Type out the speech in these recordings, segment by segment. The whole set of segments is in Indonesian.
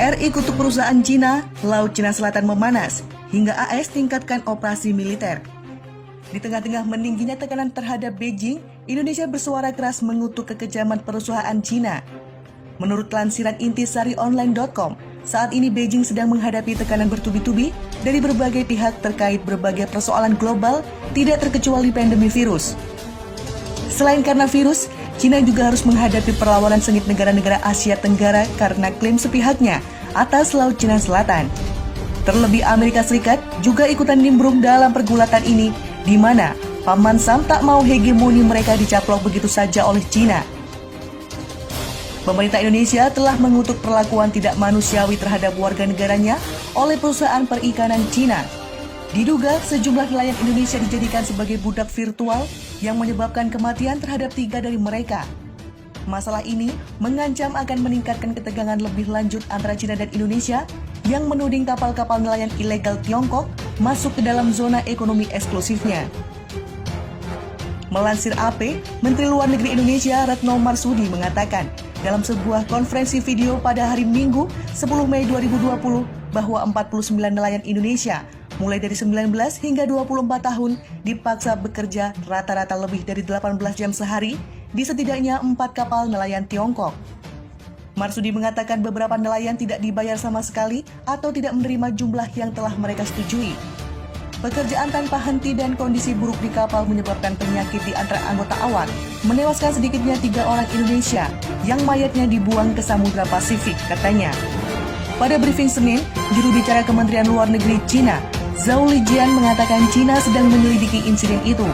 RI kutuk perusahaan Cina, Laut Cina Selatan memanas, hingga AS tingkatkan operasi militer. Di tengah-tengah meningginya tekanan terhadap Beijing, Indonesia bersuara keras mengutuk kekejaman perusahaan Cina. Menurut lansiran intisarionline.com, saat ini Beijing sedang menghadapi tekanan bertubi-tubi dari berbagai pihak terkait berbagai persoalan global, tidak terkecuali pandemi virus. Selain karena virus, Cina juga harus menghadapi perlawanan sengit negara-negara Asia Tenggara karena klaim sepihaknya atas Laut Cina Selatan. Terlebih Amerika Serikat juga ikutan nimbrung dalam pergulatan ini, di mana Paman Sam tak mau hegemoni mereka dicaplok begitu saja oleh Cina. Pemerintah Indonesia telah mengutuk perlakuan tidak manusiawi terhadap warga negaranya oleh perusahaan perikanan Cina. Diduga sejumlah nelayan Indonesia dijadikan sebagai budak virtual yang menyebabkan kematian terhadap 3 dari mereka. Masalah ini mengancam akan meningkatkan ketegangan lebih lanjut antara Cina dan Indonesia yang menuding kapal-kapal nelayan ilegal Tiongkok masuk ke dalam zona ekonomi eksklusifnya. Melansir AP, Menteri Luar Negeri Indonesia Retno Marsudi mengatakan dalam sebuah konferensi video pada hari Minggu 10 Mei 2020 bahwa 49 nelayan Indonesia mulai dari 19 hingga 24 tahun dipaksa bekerja rata-rata lebih dari 18 jam sehari di setidaknya 4 kapal nelayan Tiongkok. Marsudi mengatakan beberapa nelayan tidak dibayar sama sekali atau tidak menerima jumlah yang telah mereka setujui. Pekerjaan tanpa henti dan kondisi buruk di kapal menyebabkan penyakit di antara anggota awak, menewaskan sedikitnya 3 orang Indonesia yang mayatnya dibuang ke Samudra Pasifik, katanya. Pada briefing Senin, juru bicara Kementerian Luar Negeri Cina, Zhao Lijian mengatakan Cina sedang menyelidiki insiden itu.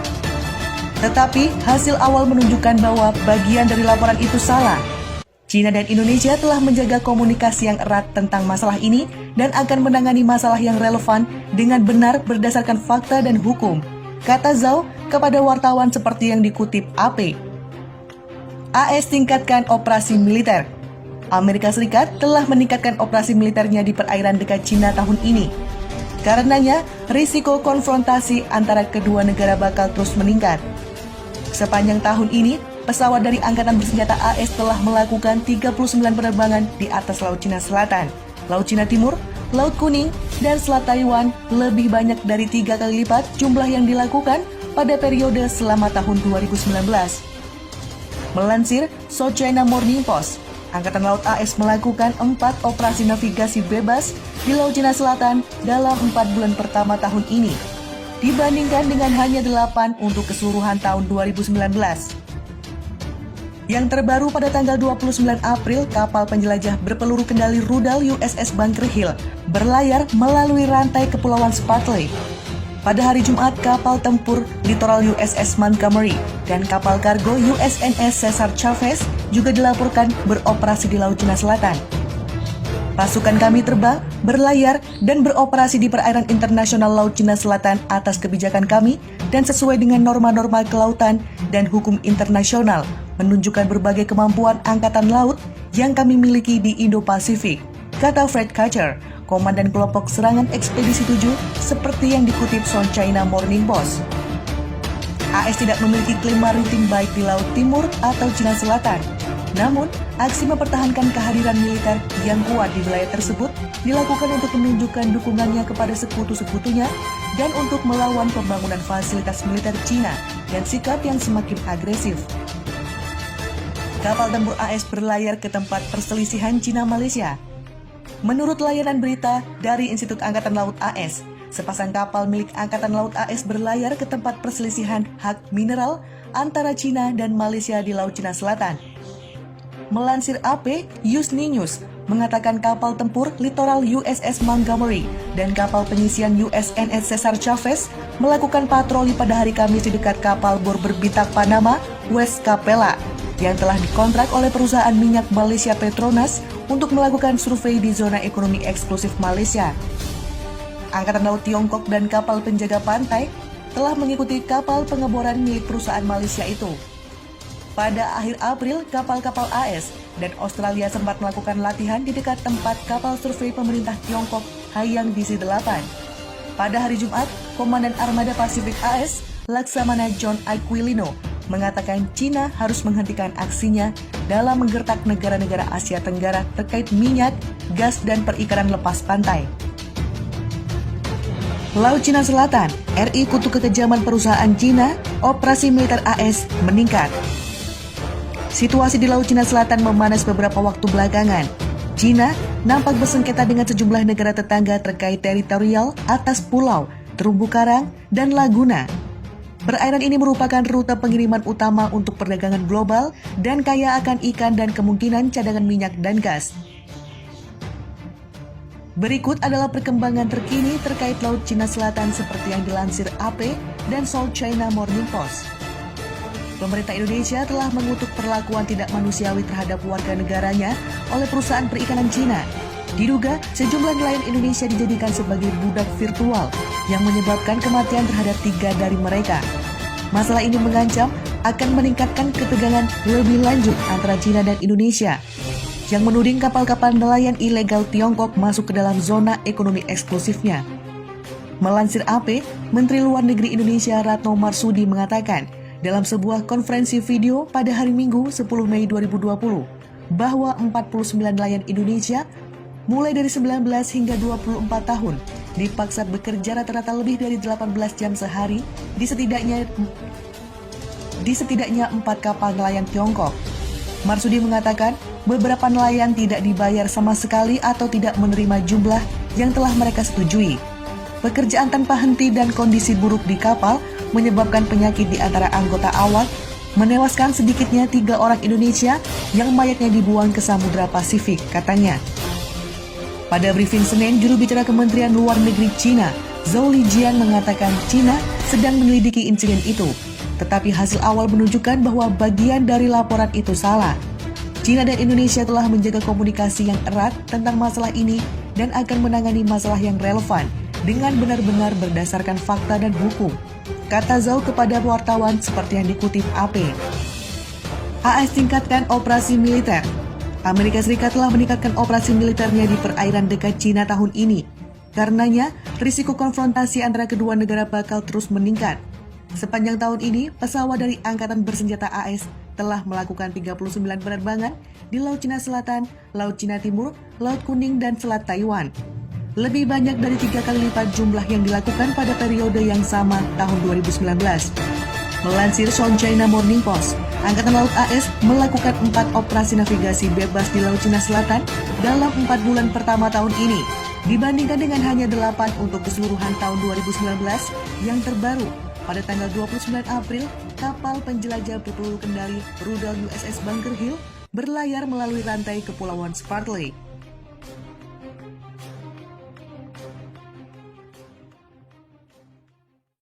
Tetapi hasil awal menunjukkan bahwa bagian dari laporan itu salah. Cina dan Indonesia telah menjaga komunikasi yang erat tentang masalah ini dan akan menangani masalah yang relevan dengan benar berdasarkan fakta dan hukum, kata Zhao kepada wartawan seperti yang dikutip AP. AS tingkatkan operasi militer. Amerika Serikat telah meningkatkan operasi militernya di perairan dekat Cina tahun ini. Karenanya, risiko konfrontasi antara kedua negara bakal terus meningkat. Sepanjang tahun ini, pesawat dari Angkatan Bersenjata AS telah melakukan 39 penerbangan di atas Laut Cina Selatan, Laut Cina Timur, Laut Kuning, dan Selat Taiwan, lebih banyak dari 3 kali lipat jumlah yang dilakukan pada periode selama tahun 2019. Melansir South China Morning Post, Angkatan Laut AS melakukan 4 operasi navigasi bebas di Laut Cina Selatan dalam 4 bulan pertama tahun ini, dibandingkan dengan hanya 8 untuk keseluruhan tahun 2019. Yang terbaru pada tanggal 29 April, kapal penjelajah berpeluru kendali rudal USS Bunker Hill berlayar melalui rantai Kepulauan Spratly. Pada hari Jumat, kapal tempur littoral USS Montgomery dan kapal kargo USNS Cesar Chavez juga dilaporkan beroperasi di Laut Cina Selatan. Pasukan kami terbang, berlayar, dan beroperasi di perairan internasional Laut Cina Selatan atas kebijakan kami dan sesuai dengan norma-norma kelautan dan hukum internasional, menunjukkan berbagai kemampuan angkatan laut yang kami miliki di Indo-Pasifik, kata Fred Kacher, Komandan Kelompok Serangan Ekspedisi 7, seperti yang dikutip South China Morning Post. AS tidak memiliki klaim maritim baik di Laut Timur atau Cina Selatan. Namun, aksi mempertahankan kehadiran militer yang kuat di wilayah tersebut dilakukan untuk menunjukkan dukungannya kepada sekutu-sekutunya dan untuk melawan pembangunan fasilitas militer Cina dan sikap yang semakin agresif. Kapal tempur AS berlayar ke tempat perselisihan Cina-Malaysia. Menurut layanan berita dari Institut Angkatan Laut AS, sepasang kapal milik Angkatan Laut AS berlayar ke tempat perselisihan hak mineral antara Cina dan Malaysia di Laut Cina Selatan. Melansir AP, Yusni News mengatakan kapal tempur littoral USS Montgomery dan kapal penyisian USNS Cesar Chavez melakukan patroli pada hari Kamis di dekat kapal bor berbintang Panama West Capella yang telah dikontrak oleh perusahaan minyak Malaysia Petronas untuk melakukan survei di zona ekonomi eksklusif Malaysia. Angkatan Laut Tiongkok dan kapal penjaga pantai telah mengikuti kapal pengeboran milik perusahaan Malaysia itu. Pada akhir April, kapal-kapal AS dan Australia sempat melakukan latihan di dekat tempat kapal survei pemerintah Tiongkok Haiyang DC-8. Pada hari Jumat, Komandan Armada Pasifik AS, Laksamana John Aquilino, mengatakan China harus menghentikan aksinya dalam menggertak negara-negara Asia Tenggara terkait minyak, gas, dan perikanan lepas pantai. Laut Cina Selatan, RI kutu kekejaman perusahaan Cina, operasi militer AS meningkat. Situasi di Laut Cina Selatan memanas beberapa waktu belakangan. China nampak bersengketa dengan sejumlah negara tetangga terkait teritorial atas pulau, terumbu karang, dan laguna. Perairan ini merupakan rute pengiriman utama untuk perdagangan global dan kaya akan ikan dan kemungkinan cadangan minyak dan gas. Berikut adalah perkembangan terkini terkait Laut Cina Selatan seperti yang dilansir AP dan South China Morning Post. Pemerintah Indonesia telah mengutuk perlakuan tidak manusiawi terhadap warga negaranya oleh perusahaan perikanan Cina. Diduga sejumlah nelayan Indonesia dijadikan sebagai budak virtual yang menyebabkan kematian terhadap 3 dari mereka. Masalah ini mengancam akan meningkatkan ketegangan lebih lanjut antara China dan Indonesia yang menuding kapal-kapal nelayan ilegal Tiongkok masuk ke dalam zona ekonomi eksklusifnya. Melansir AP, Menteri Luar Negeri Indonesia Retno Marsudi mengatakan dalam sebuah konferensi video pada hari Minggu 10 Mei 2020 bahwa 49 nelayan Indonesia mulai dari 19 hingga 24 tahun dipaksa bekerja rata-rata lebih dari 18 jam sehari di setidaknya 4 kapal nelayan Tiongkok. Marsudi mengatakan beberapa nelayan tidak dibayar sama sekali atau tidak menerima jumlah yang telah mereka setujui. Pekerjaan tanpa henti dan kondisi buruk di kapal menyebabkan penyakit di antara anggota awak, menewaskan sedikitnya 3 orang Indonesia yang mayatnya dibuang ke Samudra Pasifik, katanya. Pada briefing Senin, juru bicara Kementerian Luar Negeri China, Zhou Lijian mengatakan China sedang menyelidiki insiden itu, tetapi hasil awal menunjukkan bahwa bagian dari laporan itu salah. China dan Indonesia telah menjaga komunikasi yang erat tentang masalah ini dan akan menangani masalah yang relevan dengan benar-benar berdasarkan fakta dan hukum, kata Zhou kepada wartawan seperti yang dikutip AP. AS tingkatkan operasi militer. Amerika Serikat telah meningkatkan operasi militernya di perairan dekat China tahun ini. Karenanya, risiko konfrontasi antara kedua negara bakal terus meningkat. Sepanjang tahun ini, pesawat dari Angkatan Bersenjata AS telah melakukan 39 penerbangan di Laut Cina Selatan, Laut Cina Timur, Laut Kuning, dan Selat Taiwan. Lebih banyak dari 3 kali lipat jumlah yang dilakukan pada periode yang sama tahun 2019. Melansir South China Morning Post, Angkatan Laut AS melakukan 4 operasi navigasi bebas di Laut Cina Selatan dalam 4 bulan pertama tahun ini, dibandingkan dengan hanya 8 untuk keseluruhan tahun 2019 yang terbaru. Pada tanggal 29 April, kapal penjelajah berpeluru kendali rudal USS Bunker Hill berlayar melalui rantai Kepulauan Spratly.